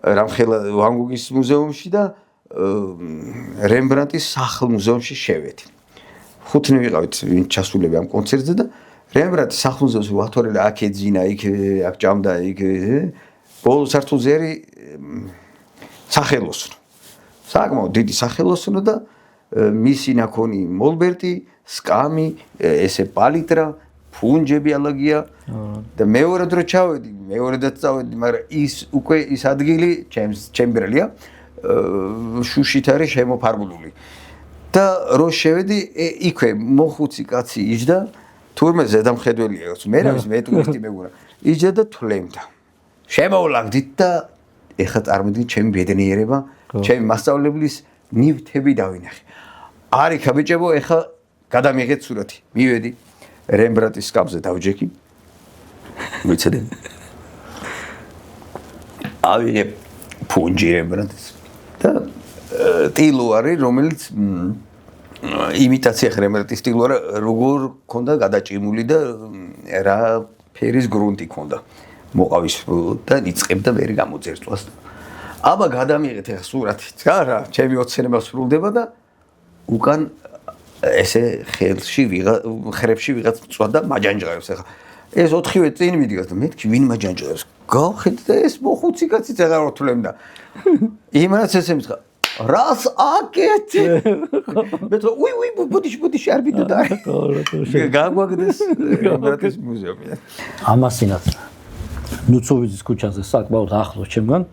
რამხელა ვან გოგის მუზეუმში და რემბრანდტის სახლ-მუზეუმში შევედი. ხუთნი ვიყავით ვინ ჩასულები ამ კონცერტზე და რემბრანდტის სახლ-მუზეუმში ვათვალე აქ ეძინა, იქ აქ ჭამდა, იქ ბოლო სართულზე არის სახელოსნო. საკმაოდ დიდი სახელოსნო და მისი ნაქონი მოლბერტი, სკამი, ესე პალიტრა, ფუნჯები ალაგია და მეორე დრო ჩავედი, მეორედაც წავედი, მაგრამ ის უკვე ის ადგილი ჩემბრელია. შუშით არის შემოფარგლული და რო შევედი იქვე მოხუცი კაცი იჯდა თურმე ზედამხედველია მე რავის მე ტურისტი მეგონა იჯდა და თვლემდა შემოვლაგდით და ეხა წარმოიდგინე ჩემი ბედნიერება ჩემი მასწავლებლის ნივთები დავინახე არიქა ბიჭებო ეხა გადამიღეთ სურათი მივედი რემბრანდტის სკამზე დავჯექი ვიცოდე ავიღე ფუნჯი რემბრანდტის და ტილო არის რომელიც იმიტაცია რემბრანდტის ტილო როგორ ქონდა გადაჭიმული და რა ფერის გრუნტი ქონდა მოყავის და იწყებდა ვერ გამოძერწვას აბა გადამიღეთ ახლა სურათი რა ჩემი ოცნება სრულდება და უკან ესე ხელში ხრებში ვიღაც წვა და მაჯანჯღებს ახლა ეს 4-ვე წინ მიდიგას და მეთქი ვინ მაჯანჯღებს გავხედე და ეს მოხუცი კაცი წეღარ უთვლემდა იმას ესე მითხა რას აკეთე მე თო უი ბუდიში არ ბიდოდა გაგვაგდეს რემბრანდტის მუზეუმი ამასინაც ნუცოვიძის ქუჩაზე საკმაოდ ახლოს ჩემგან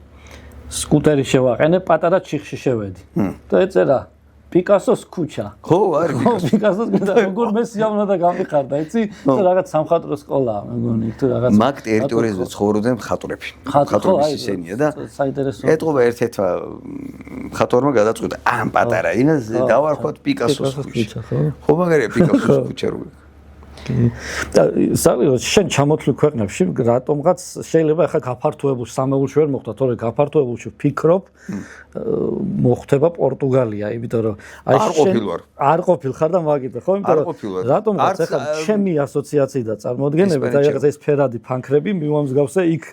სკუტერი შევაყენე პატარა ჩიხში შევედი და ეწერა პიკასოს ქუჩა. ხო, არის პიკასოს და როგორ მესიამნა და გამიხარდა, იცი? და რაღაც სამხატვრო სკოლაა, მეგონი, თუ რაღაც მაგ ტერიტორიაზე ცხოვრობდნენ მხატვრები. მხატვრების ისენია და საინტერესო. ეტყობა ერთ-ერთმა მხატვარმა გადაწყვიტა ამ პატარა ინას დავარქვათ პიკასოს ქუჩა. ხო, მაგარია პიკასოს ქუჩა რო. და საერთოდ შენ ჩამოთვლი ქვეყნებში რატომღაც შეიძლება ახლა გაფართოებულ სამეულში ვერ მოხდა, თორე გაფართოებულში ვფიქრობ მოხდება პორტუგალია, იმიტომ რომ აი შენ არ ყოფილ ხარ და მაგიტო, ხო? იმიტომ რომ რატომღაც ახლა ჩემი ასოციაციიდან წარმოადგენები და რაღაც ეს ფერადი ფანქრები მივამსგავსე იქ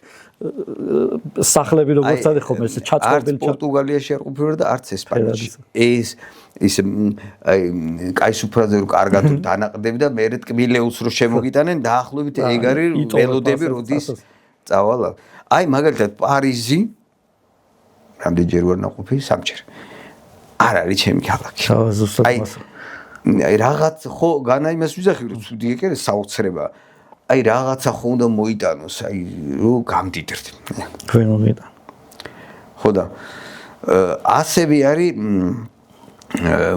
სახლები როგორც არის ხოლმე ეს ჩაწყობილი პორტუგალიაში არ ყოფილი და არც ესპანეთში. ის აი კაისუფრაზე რო კარგად დანაყდები და მე ტკბილეულს რო შემოგიტანენ დაახლოებით ეგ არის მელოდები როდის წავალ. აი მაგალითად პარიზი რამდენჯერ ვარ ნაყოფი? 3-ჯერ. არ არის ჩემი ქალაქი. აი რაღაც ხო განა იმას ვიზახი რომ ცუდი ეკერე საოცრება. აი რაღაცა ხო უნდა მოიტანოს, აი რო გამდიდრდ. ჩვენ მოგიტან. ხო და ასევე არის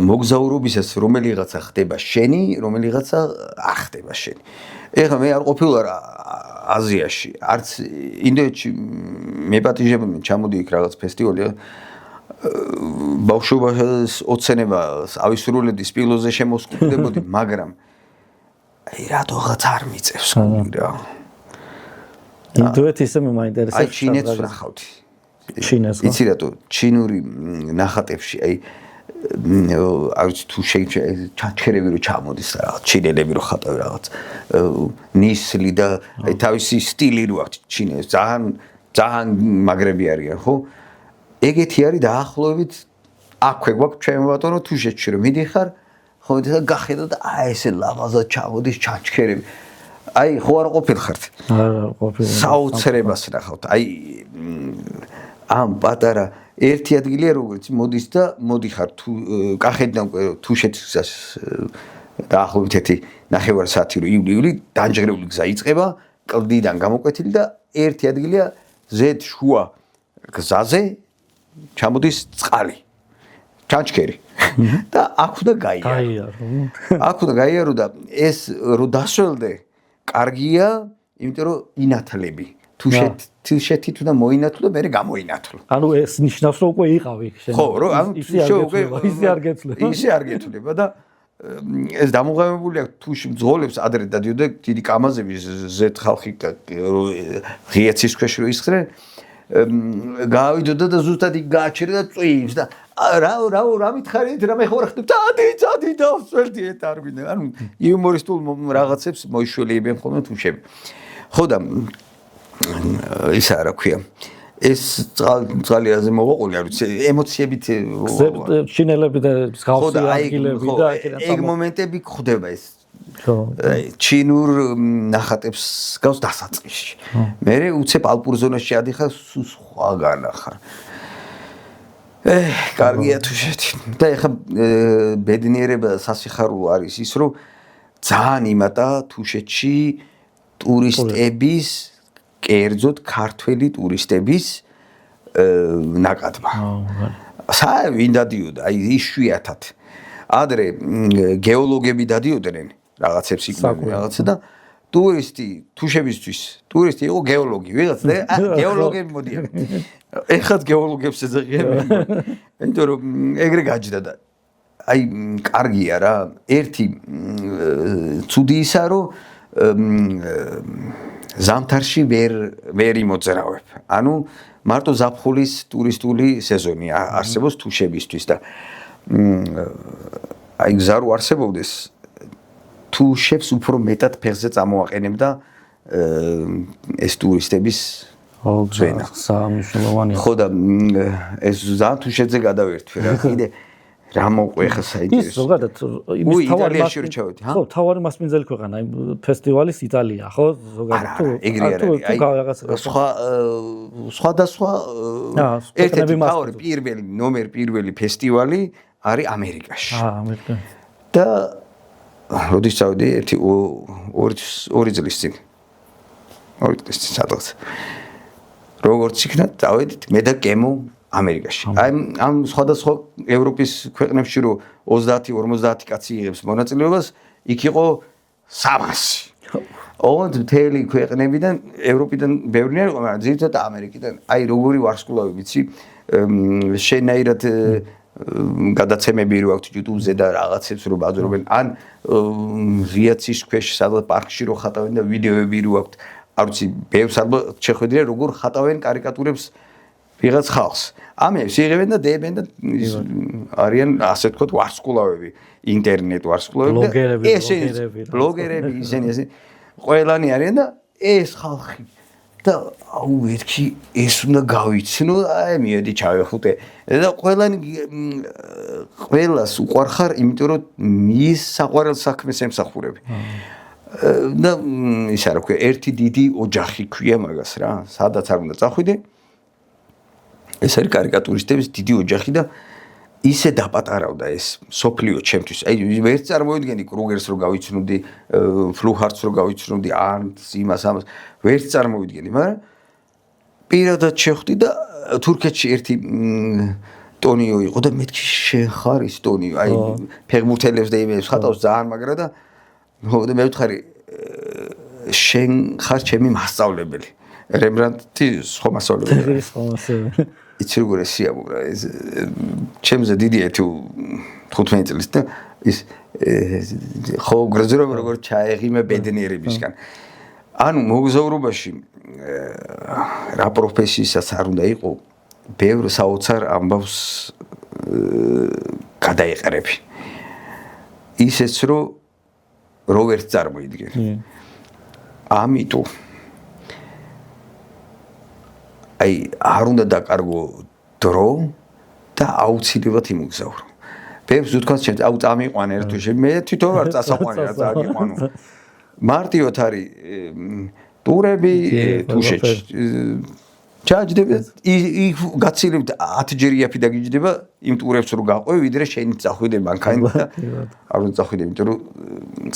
მოგზაურობისას რომელიღაცა ხდება შენი, რომელიღაცა არ ხდება შენი. ეხლა მე არ ყოფილვარ აზიაში, არც ინდოეთში მეპატიჟებოდნენ, ჩამოდი იქ რაღაც ფესტივალია. ბავშვობას ოცნებას ავისრულებდი სპილოზე შემოსკუდებოდი, მაგრამ აი რატოღაც არ მიწევს რა. ინდოეთი ისე მაინტერესებს. აი ჩინეთს ვნახავდი. ჩინეთს. იცი რატო? ჩინური ნახატებში აი არც თუ ჩაჩერები რო ჩამოდის რაღაც ჩინელები რო ხატავენ რაღაც ნისლი და აი თავისი სტილი რო აქვს ჩინეს ძალიან ძალიან მაგრები არიან, ხო? ეგეთი არის დაახლოებით აქვე გვაქვს ჩემო ბატონო თუშეთში რომ მიდიხარ, ხო და გახედო და აი ესე ლამაზად ჩამოდის ჩაჩქერები. აი ხო არ ყოფილხართ? არა ყოფილი. საოცრებას ნახავთ. აი ამ პატარა ერთი ადგილია როგორც მოდის და მოდიხარ თუ კახეთიდან თუშეთისას დაახლოებით 1.5 საათი რო ივლი დაჯღრებული გზა იწყება კლდიდან გამოკვეთილი და ერთი ადგილია ზედ შუა გზაზე ჩამოდის წყალი ჩანჩქერი და აქ უნდა გაიარო. აქ უნდა გაიარო და ეს რო დასველდე კარგია, იმიტომ რომ ინათლები. თუშეთით უნდა მოინათლო და მე გამოინათლო. ანუ ეს ნიშნავს რომ უკვე იყავი შენ. ხო, რომ ანუ ისე არ გეცლება. ისე არ გეცლება და ეს დამოღებებული აქვს თუში მძღოლებს ადრე დადიოდა დიდი კამაზები ზეთ ხალხი ღიაცის ქვეშ რო ისხრენ გავიდოდა და ზუსტად იქ გააჩერდა და წვიმს და რა მითხარით რა მე ხო რა ხდება დადი დავსველდი ეს არბინე ანუ იუმორისტულ რაღაცებს მოიშველიებენ ხოლმე თუშები ხო და ისა რა ქვია ეს ძალიაზე მოვაყოლი არ ვიცი ემოციებით ჩინელები და მსგავსი ადგილები და ეგ მომენტები ხდება ეს ჩინურ ნახატებს გავს დასაწყისში მე უცებ ალპურ ზონაში ადიხარ სხვაგან ახარ კარგია თუშეთი და ეხა ბედნიერება სასიხარულო არის ის რომ ძალიან იმატა თუშეთში ტურისტების კერძოდ ქართველი ტურისტების ნაკადმა. ვინ დადიოდა? აი იშვიათად. ადრე გეოლოგები დადიოდნენ რაღაცებს იკვებდნენ რაღაცა და ტურისტი თუშებისთვის ტურისტი იყო გეოლოგი ვიღაც და გეოლოგები მოდიან. ეხაც გეოლოგებს ეძახიან. იმიტომ რომ ეგრე გაჯდა და აი კარგია რა. ერთი ცუდი ისა რომ ზამთარში ვერ იმოძრავებ. ანუ მარტო ზაფხულის ტურისტული სეზონი არსებობს თუშებისთვის და აი გზა რო არსებობდეს თუშებს უფრო მეტად ფეხზე წამოაყენებდა ეს ტურისტების ძვენა. სამშობლოვანი. ხო და ეს ძალიან თუშეთზე გადავერთვე რა. კიდე რა მოყვე ხა საინტერესო. ის ზოგადად იმის იტალიაში რო ჩავედი, ხო, თავარი მასპინძელი ქვეყანა იმ ფესტივალის იტალია, ხო? ზოგადად თუ ეგრე არის. აი სხვადასხვა ერთ-ერთი თავი პირველი ფესტივალი არის ამერიკაში. ამერიკა. და როდის წავედი ორი წლის წინ. სადღაც. როგორც იქნა წავედით მე და კემო ამერიკაში. აი ამ სხვადასხვა ევროპის ქვეყნებში რო 30-50 კაცი იღებს მონაწილეობას, იქ იყო 300. ოღონდ მთელი ქვეყნებიდან, ევროპიდან ბევრი არ იყო, მაგრამ ძირითადად ამერიკიდან. აი როგორი ვარსკვლავი ვიცი, შენაირად გადაცემები რო აქვს YouTube-ზე და რაღაცებს რო ბაზრობენ, ან ღიაცის ქვეშ სადღაც პარკში რო ხატავენ და ვიდეოები რო აქვს. არ ვიცი, ბევრს ალბათ შეხვედრია როგორ ხატავენ კარიკატურებს ვიღაც ხალხს. ამებს იღებენ და დებენ და არიან ასე ვთქვათ ვარსკვლავები, ინტერნეტ ვარსკვლავები და ბლოგერები ისინი ყველანი არიან და ეს ხალხი და აუ ერთი ეს უნდა გავიცნო, აი მიედი ჩავეხუტე და ყველას უყვარხარ, იმიტომ რომ მის საყვარელ საქმეს ემსახურები. და ისა რა ქვია, ერთი დიდი ოჯახი ქვია მაგას რა, სადაც არ უნდა წახვიდე. ეს არის კარიკატურისტების დიდი ოჯახი და ისე დაპატარავდა ეს სოფლიო ჩემთვის. აი ვერ წარმოვიდგენი კრუგერს რო გავიცნობდი, ფლუჰარტს რო გავიცნობდი, არნდს, იმას ამას ვერ წარმოვიდგენი, მაგრამ პირადად შეხვდი და თურქეთში ერთი ტონიო იყო და მეთქი შენ ხარ ის ტონიო. აი ფეხბურთელებს და იმებს ხატავს ძალიან მაგრა და და მე ვთხარი შენ ხარ ჩემი მასწავლებელი. რემბრანდტი სხვა მასწავლებელი. იცი როგორ სიამოვნებაა ეს ჩემზე დიდია თუ 15 წლის და ის ხო გრძნობ როგორ ჩაეღიმე ბედნიერებისგან. ანუ მოგზაურობაში რა პროფესიასაც არ უნდა იყო, ბევრ საოცარ ამბავს გადაეყრები. ისეც რო ვერ წარმოიდგენ. ამიტომ აი არ უნდა დაკარგო დრო და აუცილებლად იმოგზავრო. ბევრს ვთქვათ შენ აუ წამიყვანე ერთ თვეში მე თვითონ არ წასაყვანე რა წაგიყვანო. მარტივად არის ტურები თუშეთში ჩაჯდება იქ გაცილებთ 10 ჯერ იაფი დაგიჯდება იმ ტურებს რო გაყვე ვიდრე შენ წახვიდე მანქანით და არ უნდა წახვიდე იმიტომ რომ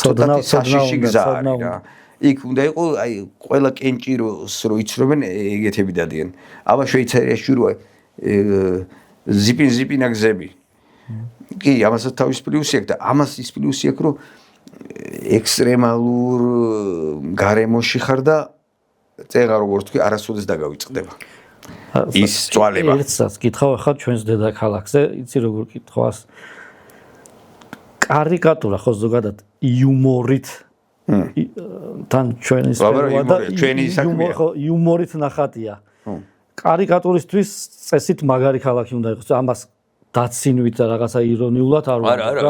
ცოტათი საშიში გზა არის რა იქ უნდა იყო აი ყველა კენჭიროს რო იცნობენ ეგეთები დადიან აბა შვეიცარიაში რო ზიპინა გზები კი ამასაც თავის პლუსი აქვს და ამას ის პლუსი აქვს რომ ექსტრემალურ გარემოში ხარ და წეღა როგორც თქვი არასოდეს დაგავიწყდება ის წვალება ერთსაც კითხავ ახლა ჩვენს დედაქალაქზე იცი როგორ კითხვას კარიკატურა ხო ზოგადად იუმორით თან ჩვენის იუმორით ნახატია კარიკატურისთვის წესით მაგარი ქალაქი უნდა იყოს ამას დაცინვით და რაღაცა ირონიულად არ უნდა არა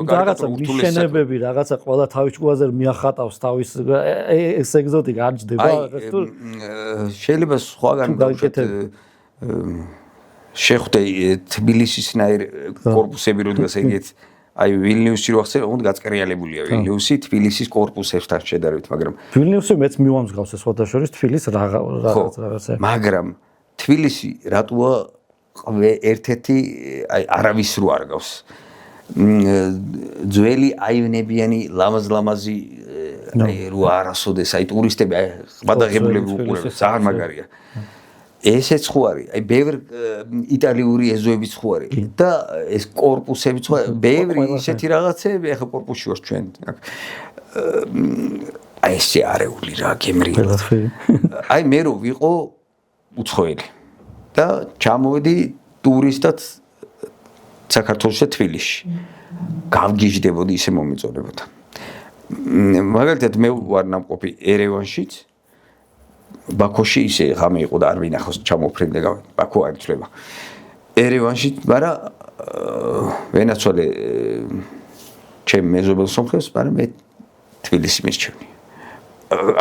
რაღაცა მიშენებები რაღაცა ყველა თავის ჭკუაზე მიახატავს თავის ეს ეგზოტიკა არ ჯდება შეიძლება სხვაგან გავაკეთებ შეხვდე თბილისისნაირ კორპუსები როდესაც ეგეთ აი ვილნიუსში რო ახსენე უნდა გაწერიალებულია ვილნიუსი თბილისის კორპუსებთან შედარებით მაგრამ ვილნიუსი მეც მივამსგავს ეს სხვადასხვა თბილისის რაღაცა მაგრამ თბილისი რატოა ერთ-ერთი აი არავის რო არ გავს ძველი აივნებიანი ლამაზ-ლამაზი აი რო არასოდეს აი ტურისტები აი გადაღებულები უყურებენ ძალიან მაგარია ესეც ხო არის აი ბევრ იტალიური ეზოებიც ხო არის და ეს კორპუსებიც ხო ბევრი ისეთი რაღაცები ახლა კორპუსში ვარ ჩვენ აი ესე არეული რა გემრიელი აი მე რო ვიყო უცხოელი და ჩამოვედი ტურისტად საქართველოში თბილისში გავგიჟდებოდი ისე მომეწონებოდა მაგალითად მე ვარ ნამყოფი ერევანშიც ბაქოში ისე ღამე იყო და არ ვინახავს ჩამოფრინდე ბაქო არ იცლება ერევანში მაგრამ ვენაცვალე ჩემ მეზობელ სომხებს მაგრამ მე თბილისი მისჩვენე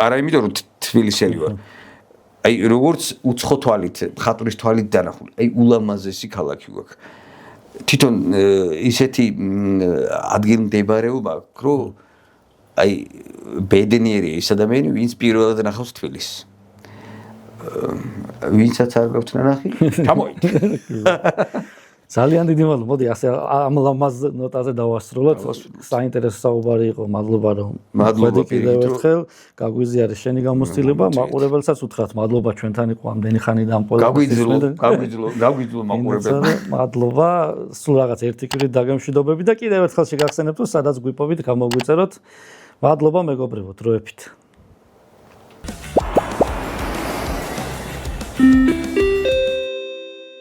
არა იმიტომ რომ თბილისელი ვარ აი როგორც უცხო თვალით ხატურის თვალით დანახული აი ულამაზესი ქალაქი გვაქვს თვითონ ისეთი ადგილმდებარეობა აქვს რომ აი ბედნიერია ის ადამიანი ვინც პირველად ნახავს თბილისს ვინცაც არ გაქვთ ნახი ჩამოიდი ძალიან დიდი მადლობა მოდი ასე ამ ლამაზ ნოტაზე დავასრულოთ საინტერესო საუბარი იყო მადლობა რომ მოდი კიდევ ერთხელ გაგვიზიარეს შენი გამოცდილება მაყურებელსაც უთხრათ მადლობა ჩვენთან იყო ამდენი ხანი და ამ გაგვიძლო მაყურებელს მადლობა სულ რაღაც ერთი კვირით დაგემშვიდობები და კიდევ ერთხელ შეგახსენებთ რომ სადაც გვიპოვით გამოგვიწეროთ მადლობა მეგობრებო დროებით